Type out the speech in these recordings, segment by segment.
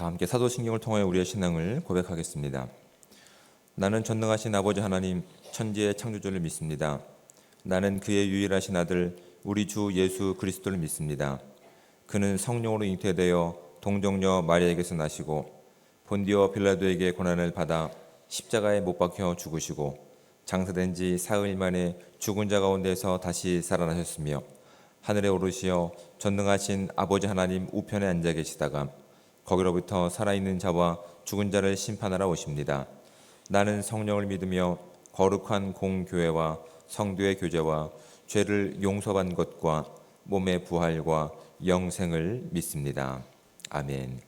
다 함께 사도신경을 통하여 우리의 신앙을 고백하겠습니다. 나는 전능하신 아버지 하나님 천지의 창조주를 믿습니다. 나는 그의 유일하신 아들 우리 주 예수 그리스도를 믿습니다. 그는 성령으로 잉태되어 동정녀 마리아에게서 나시고 본디오 빌라도에게 고난을 받아 십자가에 못 박혀 죽으시고 장사된 지 사흘 만에 죽은 자 가운데서 다시 살아나셨으며 하늘에 오르시어 전능하신 아버지 하나님 우편에 앉아 계시다가 거기로부터 살아있는 자와 죽은 자를 심판하러 오십니다. 나는 성령을 믿으며 거룩한 공교회와 성도의 교제와 죄를 용서받는 것과 몸의 부활과 영생을 믿습니다. 아멘.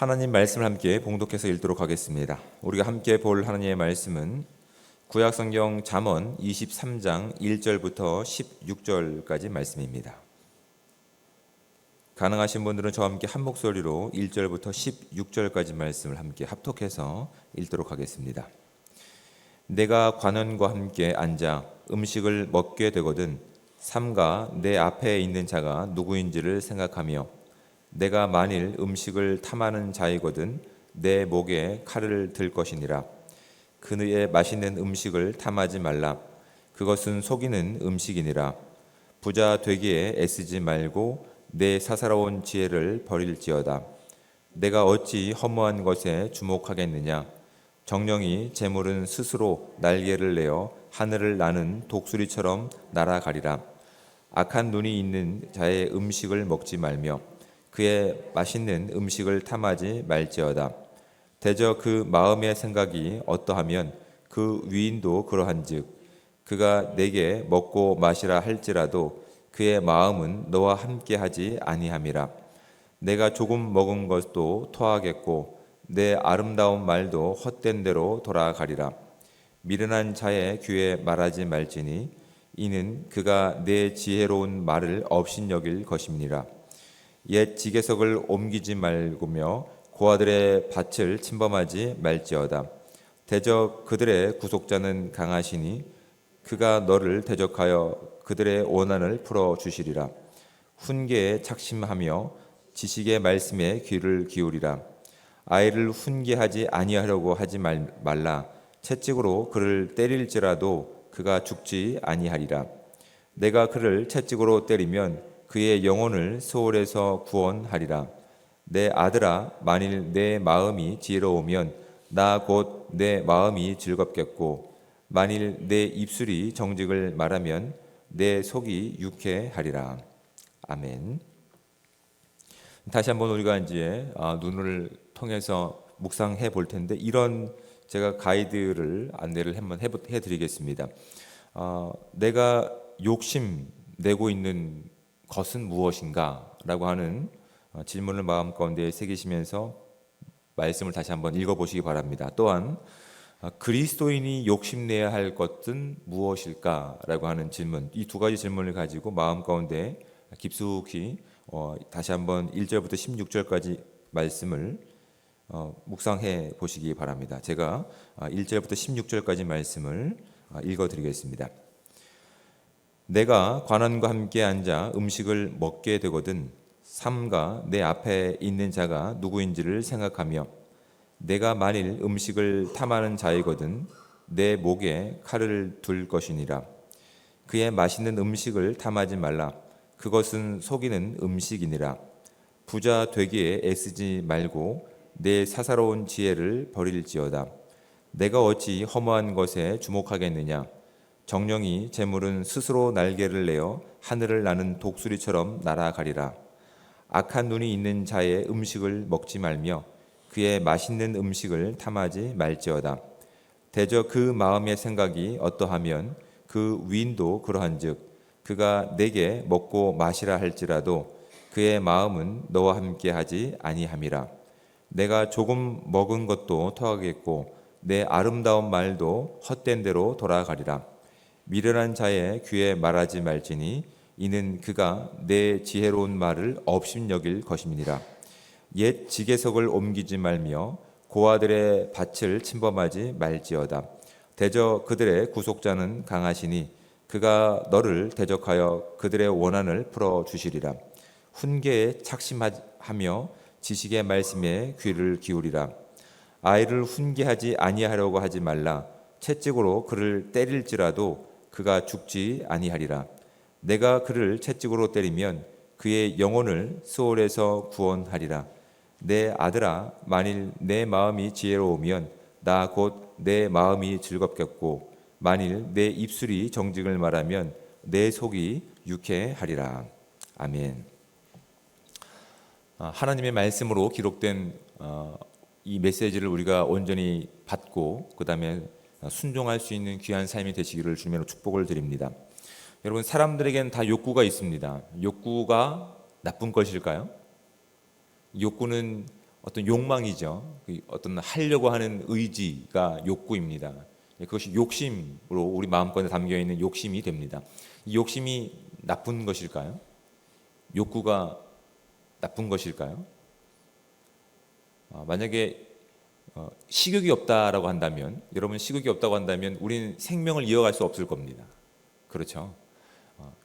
하나님 말씀을 함께 봉독해서 읽도록 하겠습니다. 우리가 함께 볼 하나님의 말씀은 구약성경 잠언 23장 1절부터 16절까지 말씀입니다. 가능하신 분들은 저와 함께 한 목소리로 1절부터 16절까지 말씀을 함께 합독해서 읽도록 하겠습니다. 내가 관원과 함께 앉아 음식을 먹게 되거든 삼가 내 앞에 있는 자가 누구인지를 생각하며 내가 만일 음식을 탐하는 자이거든 내 목에 칼을 들 것이니라. 그의 맛있는 음식을 탐하지 말라. 그것은 속이는 음식이니라. 부자 되기에 애쓰지 말고 내 사사로운 지혜를 버릴지어다. 내가 어찌 허무한 것에 주목하겠느냐. 정령이 재물은 스스로 날개를 내어 하늘을 나는 독수리처럼 날아가리라. 악한 눈이 있는 자의 음식을 먹지 말며 그의 맛있는 음식을 탐하지 말지어다. 대저 그 마음의 생각이 어떠하면 그 위인도 그러한즉 그가 내게 먹고 마시라 할지라도 그의 마음은 너와 함께하지 아니함이라. 내가 조금 먹은 것도 토하겠고 내 아름다운 말도 헛된 대로 돌아가리라. 미련한 자의 귀에 말하지 말지니 이는 그가 내 지혜로운 말을 업신여길 것임이니라. 옛 지게석을 옮기지 말고며 고아들의 밭을 침범하지 말지어다. 대적 그들의 구속자는 강하시니 그가 너를 대적하여 그들의 원한을 풀어 주시리라. 훈계에 착심하며 지식의 말씀에 귀를 기울이라. 아이를 훈계하지 아니하려고 하지 말라. 채찍으로 그를 때릴지라도 그가 죽지 아니하리라. 내가 그를 채찍으로 때리면 그의 영혼을 소홀에서 구원하리라. 내 아들아, 만일 내 마음이 지혜로우면 나 곧 내 마음이 즐겁겠고 만일 내 입술이 정직을 말하면 내 속이 유쾌하리라. 아멘. 다시 한번 우리가 이제 눈을 통해서 묵상해 볼 텐데 이런 제가 가이드를 안내를 한번 해드리겠습니다. 내가 욕심 내고 있는 것은 무엇인가라고 하는 질문을 마음 가운데 새기시면서 말씀을 다시 한번 읽어보시기 바랍니다. 또한 그리스도인이 욕심내야 할 것은 무엇일까라고 하는 질문, 이 두 가지 질문을 가지고 마음 가운데 깊숙이 다시 한번 1절부터 16절까지 말씀을 묵상해 보시기 바랍니다. 제가 1절부터 16절까지 말씀을 읽어드리겠습니다. 내가 관원과 함께 앉아 음식을 먹게 되거든 삼가 내 앞에 있는 자가 누구인지를 생각하며 내가 만일 음식을 탐하는 자이거든 내 목에 칼을 둘 것이니라. 그의 맛있는 음식을 탐하지 말라. 그것은 속이는 음식이니라. 부자 되기에 애쓰지 말고 내 사사로운 지혜를 버릴지어다. 내가 어찌 허무한 것에 주목하겠느냐. 정령이 재물은 스스로 날개를 내어 하늘을 나는 독수리처럼 날아가리라. 악한 눈이 있는 자의 음식을 먹지 말며 그의 맛있는 음식을 탐하지 말지어다. 대저 그 마음의 생각이 어떠하면 그 위인도 그러한즉 그가 내게 먹고 마시라 할지라도 그의 마음은 너와 함께하지 아니함이라. 내가 조금 먹은 것도 토하겠고 내 아름다운 말도 헛된 대로 돌아가리라. 미련한 자의 귀에 말하지 말지니 이는 그가 내 지혜로운 말을 업신여길 것임이니라. 옛 지게석을 옮기지 말며 고아들의 밭을 침범하지 말지어다. 대저 그들의 구속자는 강하시니 그가 너를 대적하여 그들의 원한을 풀어 주시리라. 훈계에 착심하며 지식의 말씀에 귀를 기울이라. 아이를 훈계하지 아니하려고 하지 말라. 채찍으로 그를 때릴지라도 그가 죽지 아니하리라. 내가 그를 채찍으로 때리면 그의 영혼을 수월에서 구원하리라. 내 아들아, 만일 내 마음이 지혜로우면 나 곧 내 마음이 즐겁겠고 만일 내 입술이 정직을 말하면 내 속이 유쾌하리라. 아멘. 하나님의 말씀으로 기록된 이 메시지를 우리가 온전히 받고 그 다음에 순종할 수 있는 귀한 삶이 되시기를 주님으로 축복을 드립니다. 여러분, 사람들에게는 다 욕구가 있습니다. 욕구가 나쁜 것일까요? 욕구는 어떤 욕망이죠. 어떤 하려고 하는 의지가 욕구입니다. 그것이 욕심으로 우리 마음가운데 담겨 있는 욕심이 됩니다. 이 욕심이 나쁜 것일까요? 욕구가 나쁜 것일까요? 만약에 식욕이 없다라고 한다면, 여러분 식욕이 없다고 한다면 우리는 생명을 이어갈 수 없을 겁니다. 그렇죠.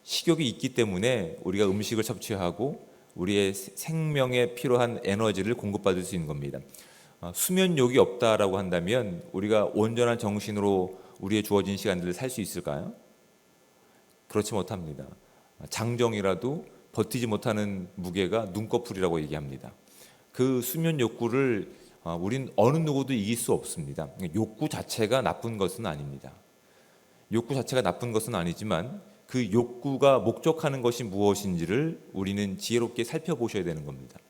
식욕이 있기 때문에 우리가 음식을 섭취하고 우리의 생명에 필요한 에너지를 공급받을 수 있는 겁니다. 수면욕이 없다라고 한다면 우리가 온전한 정신으로 우리의 주어진 시간들을 살 수 있을까요? 그렇지 못합니다. 장정이라도 버티지 못하는 무게가 눈꺼풀이라고 얘기합니다. 그 수면 욕구를 우린 어느 누구도 이길 수 없습니다. 욕구 자체가 나쁜 것은 아닙니다. 욕구 자체가 나쁜 것은 아니지만 그 욕구가 목적하는 것이 무엇인지를 우리는 지혜롭게 살펴보셔야 되는 겁니다.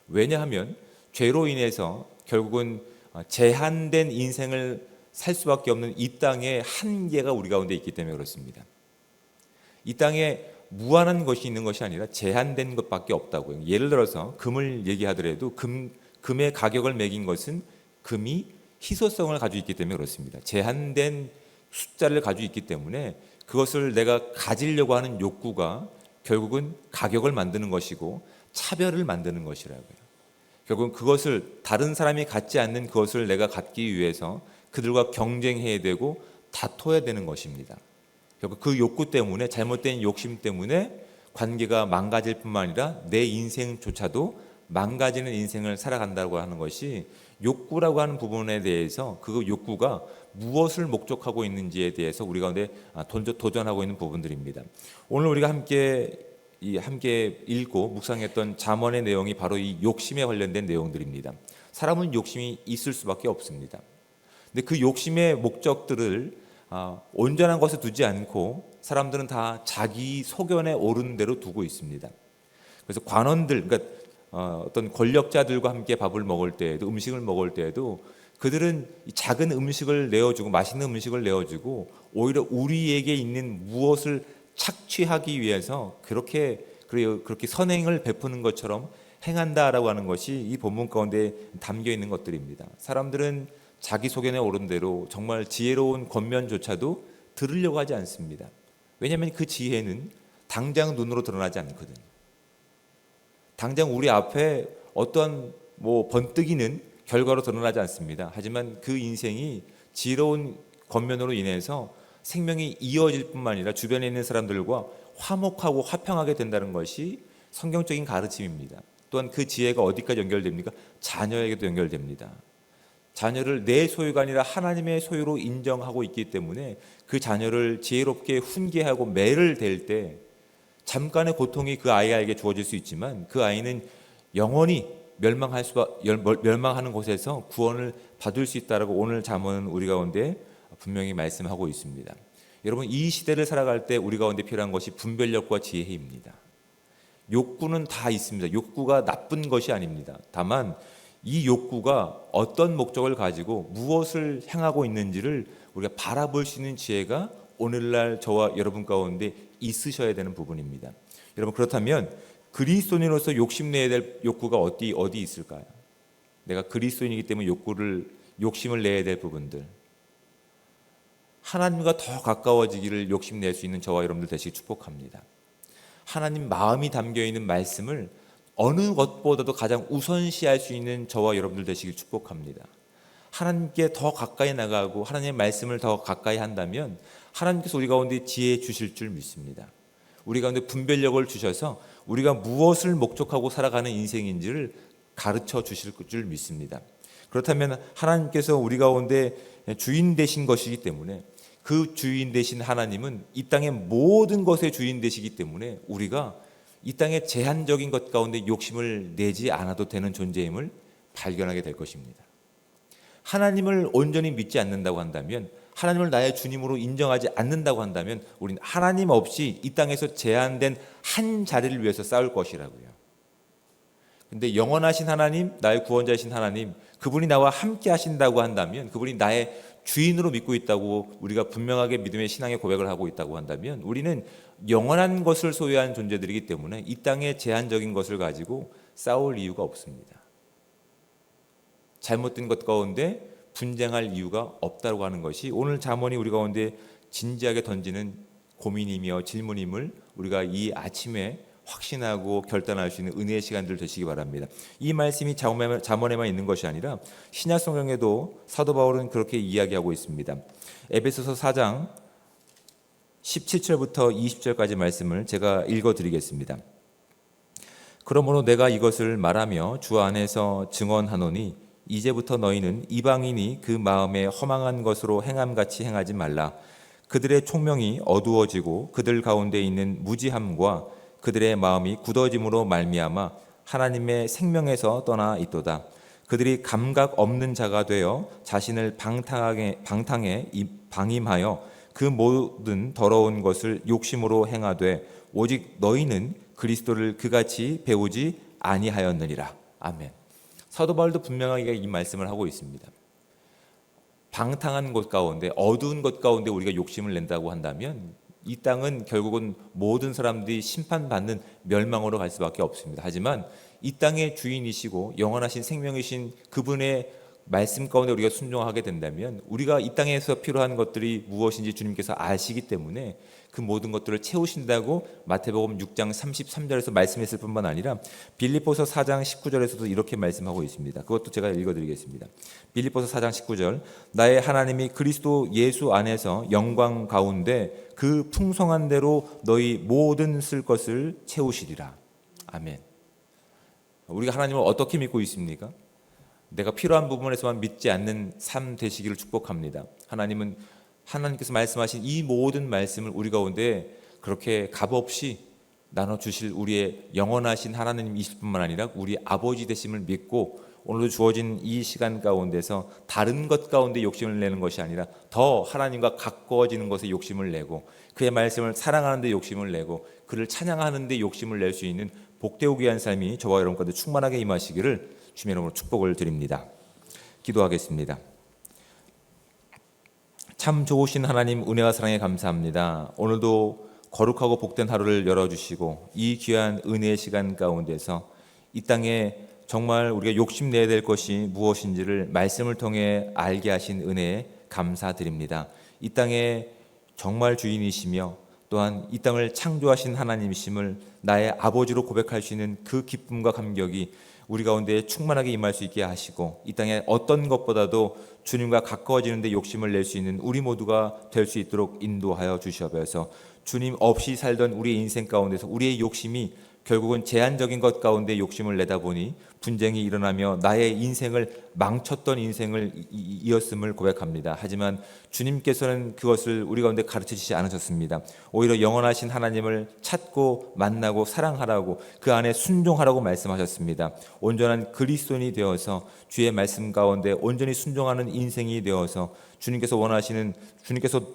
왜냐하면 죄로 인해서 결국은 제한된 인생을 살 수밖에 없는 이 땅의 한계가 우리 가운데 있기 때문에 그렇습니다. 이 땅에 무한한 것이 있는 것이 아니라 제한된 것밖에 없다고요. 예를 들어서 금을 얘기하더라도 금의 가격을 매긴 것은 금이 희소성을 가지고 있기 때문에 그렇습니다. 제한된 숫자를 가지고 있기 때문에 그것을 내가 가지려고 하는 욕구가 결국은 가격을 만드는 것이고 차별을 만드는 것이라고요. 결국은 그것을 다른 사람이 갖지 않는 그것을 내가 갖기 위해서 그들과 경쟁해야 되고 다퉈야 되는 것입니다. 결국 그 욕구 때문에, 잘못된 욕심 때문에 관계가 망가질 뿐만 아니라 내 인생조차도 망가지는 인생을 살아간다고 하는 것이 욕구라고 하는 부분에 대해서 그 욕구가 무엇을 목적하고 있는지에 대해서 우리 가운데 도전하고 있는 부분들입니다. 오늘 우리가 함께 읽고 묵상했던 잠언의 내용이 바로 이 욕심에 관련된 내용들입니다. 사람은 욕심이 있을 수밖에 없습니다. 근데 그 욕심의 목적들을 온전한 것에 두지 않고 사람들은 다 자기 소견에 오르는 대로 두고 있습니다. 그래서 관원들, 그러니까 어떤 권력자들과 함께 밥을 먹을 때에도, 음식을 먹을 때에도 그들은 작은 음식을 내어주고 맛있는 음식을 내어주고 오히려 우리에게 있는 무엇을 착취하기 위해서 그렇게 선행을 베푸는 것처럼 행한다라고 하는 것이 이 본문 가운데 담겨 있는 것들입니다. 사람들은 자기 소견에 오른 대로 정말 지혜로운 권면조차도 들으려고 하지 않습니다. 왜냐하면 그 지혜는 당장 눈으로 드러나지 않거든요. 당장 우리 앞에 어떤 번뜩이는 결과로 드러나지 않습니다. 하지만 그 인생이 지혜로운 권면으로 인해서 생명이 이어질 뿐만 아니라 주변에 있는 사람들과 화목하고 화평하게 된다는 것이 성경적인 가르침입니다. 또한 그 지혜가 어디까지 연결됩니까? 자녀에게도 연결됩니다. 자녀를 내 소유가 아니라 하나님의 소유로 인정하고 있기 때문에 그 자녀를 지혜롭게 훈계하고 매를 댈 때 잠깐의 고통이 그 아이에게 주어질 수 있지만 그 아이는 영원히 멸망하는 곳에서 구원을 받을 수 있다라고 오늘 잠언은 우리 가운데 분명히 말씀하고 있습니다. 여러분, 이 시대를 살아갈 때 우리 가운데 필요한 것이 분별력과 지혜입니다. 욕구는 다 있습니다. 욕구가 나쁜 것이 아닙니다. 다만 이 욕구가 어떤 목적을 가지고 무엇을 향하고 있는지를 우리가 바라볼 수 있는 지혜가 오늘날 저와 여러분 가운데 있으셔야 되는 부분입니다. 여러분, 그렇다면 그리스도인으로서 욕심내야 될 욕구가 어디 있을까요? 내가 그리스도인이기 때문에 욕심을 내야 될 부분들, 하나님과 더 가까워지기를 욕심낼 수 있는 저와 여러분들 되시기 축복합니다. 하나님 마음이 담겨있는 말씀을 어느 것보다도 가장 우선시할 수 있는 저와 여러분들 되시길 축복합니다. 하나님께 더 가까이 나가고 하나님의 말씀을 더 가까이 한다면 하나님께서 우리 가운데 지혜 주실 줄 믿습니다. 우리 가운데 분별력을 주셔서 우리가 무엇을 목적하고 살아가는 인생인지를 가르쳐 주실 줄 믿습니다. 그렇다면 하나님께서 우리 가운데 주인 되신 것이기 때문에 그 주인 되신 하나님은 이 땅의 모든 것의 주인 되시기 때문에 우리가 이 땅의 제한적인 것 가운데 욕심을 내지 않아도 되는 존재임을 발견하게 될 것입니다. 하나님을 온전히 믿지 않는다고 한다면, 하나님을 나의 주님으로 인정하지 않는다고 한다면 우리는 하나님 없이 이 땅에서 제한된 한 자리를 위해서 싸울 것이라고요. 근데 영원하신 하나님, 나의 구원자이신 하나님, 그분이 나와 함께 하신다고 한다면, 그분이 나의 주인으로 믿고 있다고 우리가 분명하게 믿음의 신앙의 고백을 하고 있다고 한다면 우리는 영원한 것을 소유한 존재들이기 때문에 이 땅의 제한적인 것을 가지고 싸울 이유가 없습니다. 잘못된 것 가운데 분쟁할 이유가 없다고 하는 것이 오늘 잠언이 우리 가운데 진지하게 던지는 고민이며 질문임을 우리가 이 아침에 확신하고 결단할 수 있는 은혜의 시간들 되시기 바랍니다. 이 말씀이 잠언에만 있는 것이 아니라 신약 성경에도 사도 바울은 그렇게 이야기하고 있습니다. 에베소서 4장 17절부터 20절까지 말씀을 제가 읽어드리겠습니다. 그러므로 내가 이것을 말하며 주 안에서 증언하노니 이제부터 너희는 이방인이 그 마음에 허망한 것으로 행함같이 행하지 말라. 그들의 총명이 어두워지고 그들 가운데 있는 무지함과 그들의 마음이 굳어짐으로 말미암아 하나님의 생명에서 떠나 있도다. 그들이 감각 없는 자가 되어 자신을 방탕에 방임하여 그 모든 더러운 것을 욕심으로 행하되 오직 너희는 그리스도를 그같이 배우지 아니하였느니라. 아멘. 사도 바울도 분명하게 이 말씀을 하고 있습니다. 방탕한 것 가운데, 어두운 것 가운데 우리가 욕심을 낸다고 한다면 이 땅은 결국은 모든 사람들이 심판받는 멸망으로 갈 수밖에 없습니다. 하지만 이 땅의 주인이시고 영원하신 생명이신 그분의 말씀 가운데 우리가 순종하게 된다면 우리가 이 땅에서 필요한 것들이 무엇인지 주님께서 아시기 때문에 그 모든 것들을 채우신다고 마태복음 6장 33절에서 말씀했을 뿐만 아니라 빌립보서 4장 19절에서도 이렇게 말씀하고 있습니다. 그것도 제가 읽어드리겠습니다. 빌립보서 4장 19절 나의 하나님이 그리스도 예수 안에서 영광 가운데 그 풍성한 대로 너희 모든 쓸 것을 채우시리라. 아멘. 우리가 하나님을 어떻게 믿고 있습니까? 내가 필요한 부분에서만 믿지 않는 삶 되시기를 축복합니다. 하나님께서 말씀하신 이 모든 말씀을 우리 가운데 그렇게 값없이 나눠주실 우리의 영원하신 하나님이실 뿐만 아니라 우리 아버지 되심을 믿고 오늘도 주어진 이 시간 가운데서 다른 것 가운데 욕심을 내는 것이 아니라 더 하나님과 가까워지는 것에 욕심을 내고 그의 말씀을 사랑하는 데 욕심을 내고 그를 찬양하는 데 욕심을 낼 수 있는 복되고 귀한 삶이 저와 여러분 가운데 충만하게 임하시기를 주님의 이름으로 축복을 드립니다. 기도하겠습니다. 참 좋으신 하나님 은혜와 사랑에 감사합니다. 오늘도 거룩하고 복된 하루를 열어주시고 이 귀한 은혜의 시간 가운데서 이 땅에 정말 우리가 욕심내야 될 것이 무엇인지를 말씀을 통해 알게 하신 은혜에 감사드립니다. 이 땅에 정말 주인이시며 또한 이 땅을 창조하신 하나님이심을 나의 아버지로 고백할 수 있는 그 기쁨과 감격이 우리 가운데 충만하게 임할 수 있게 하시고 이 땅에 어떤 것보다도 주님과 가까워지는 데 욕심을 낼 수 있는 우리 모두가 될 수 있도록 인도하여 주시옵소서. 주님 없이 살던 우리의 인생 가운데서 우리의 욕심이 결국은 제한적인 것 가운데 욕심을 내다 보니 분쟁이 일어나며 나의 인생을 망쳤던 인생을 이었음을 고백합니다. 하지만 주님께서는 그것을 우리 가운데 가르치시지 않으셨습니다. 오히려 영원하신 하나님을 찾고 만나고 사랑하라고 그 안에 순종하라고 말씀하셨습니다. 온전한 그리스도인이 되어서 주의 말씀 가운데 온전히 순종하는 인생이 되어서 주님께서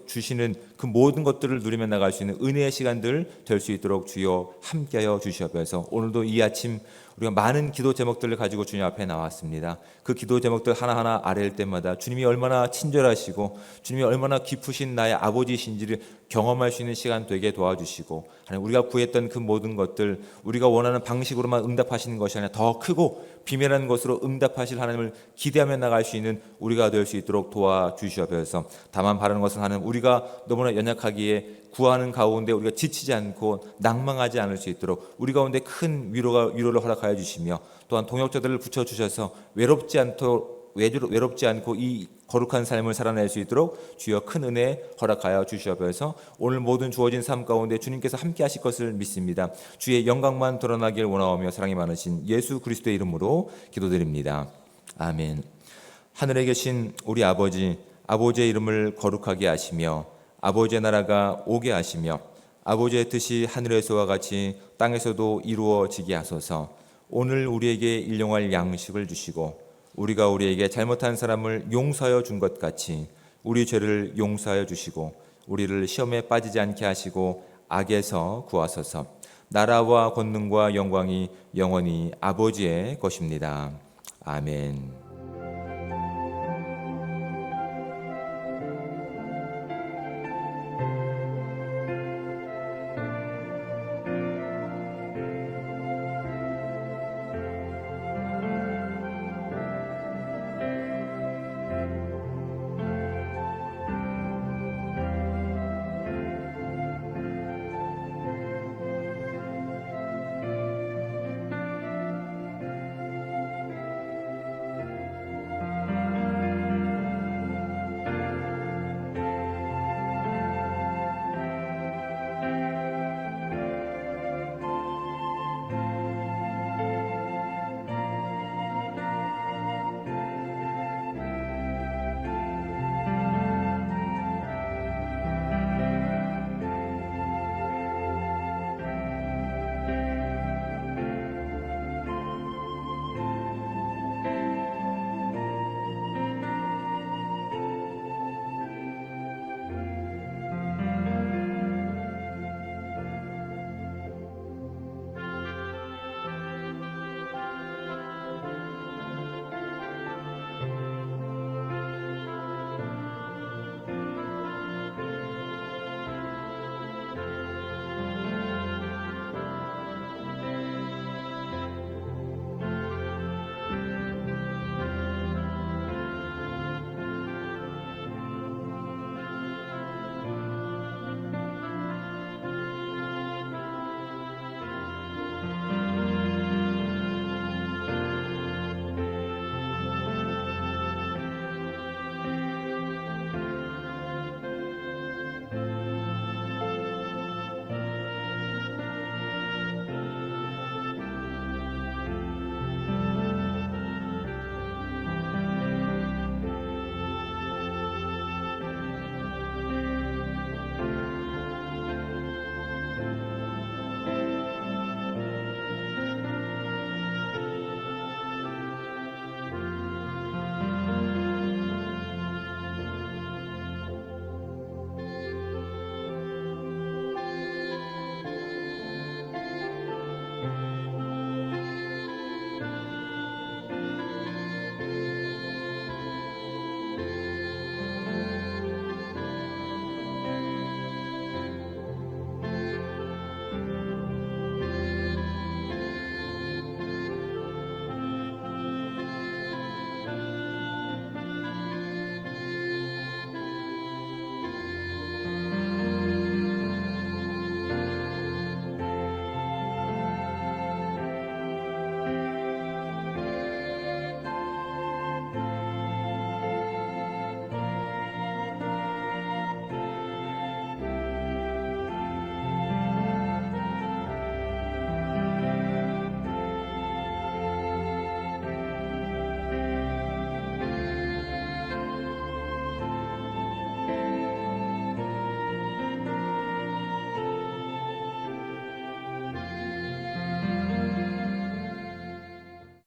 주시는 그 모든 것들을 누리며 나갈 수 있는 은혜의 시간들 될 수 있도록 주여 함께하여 주시옵소서. 오늘도 이 아침 우리가 많은 기도 제목들을 가지고 주님 앞에 나왔습니다. 그 기도 제목들 하나하나 아뢰일 때마다 주님이 얼마나 친절하시고 주님이 얼마나 깊으신 나의 아버지이신지를 경험할 수 있는 시간 되게 도와주시고 하나님 우리가 구했던 그 모든 것들 우리가 원하는 방식으로만 응답하시는 것이 아니라 더 크고 비밀한 것으로 응답하실 하나님을 기대하며 나갈 수 있는 우리가 될 수 있도록 도와주시옵소서. 다만 바라는 것은 하나님 우리가 너무나 연약하기에 구하는 가운데 우리가 지치지 않고 낭망하지 않을 수 있도록 우리 가운데 큰 위로를 허락하여 주시며 또한 동역자들을 붙여주셔서 외롭지 않고 이 거룩한 삶을 살아낼 수 있도록 주여 큰 은혜 허락하여 주시옵소서. 오늘 모든 주어진 삶 가운데 주님께서 함께 하실 것을 믿습니다. 주의 영광만 드러나길 원하오며 사랑이 많으신 예수 그리스도의 이름으로 기도드립니다. 아멘. 하늘에 계신 우리 아버지의 이름을 거룩하게 하시며 아버지의 나라가 오게 하시며 아버지의 뜻이 하늘에서와 같이 땅에서도 이루어지게 하소서. 오늘 우리에게 일용할 양식을 주시고 우리가 우리에게 잘못한 사람을 용서하여 준 것 같이 우리 죄를 용서하여 주시고 우리를 시험에 빠지지 않게 하시고 악에서 구하소서. 나라와 권능과 영광이 영원히 아버지의 것입니다. 아멘.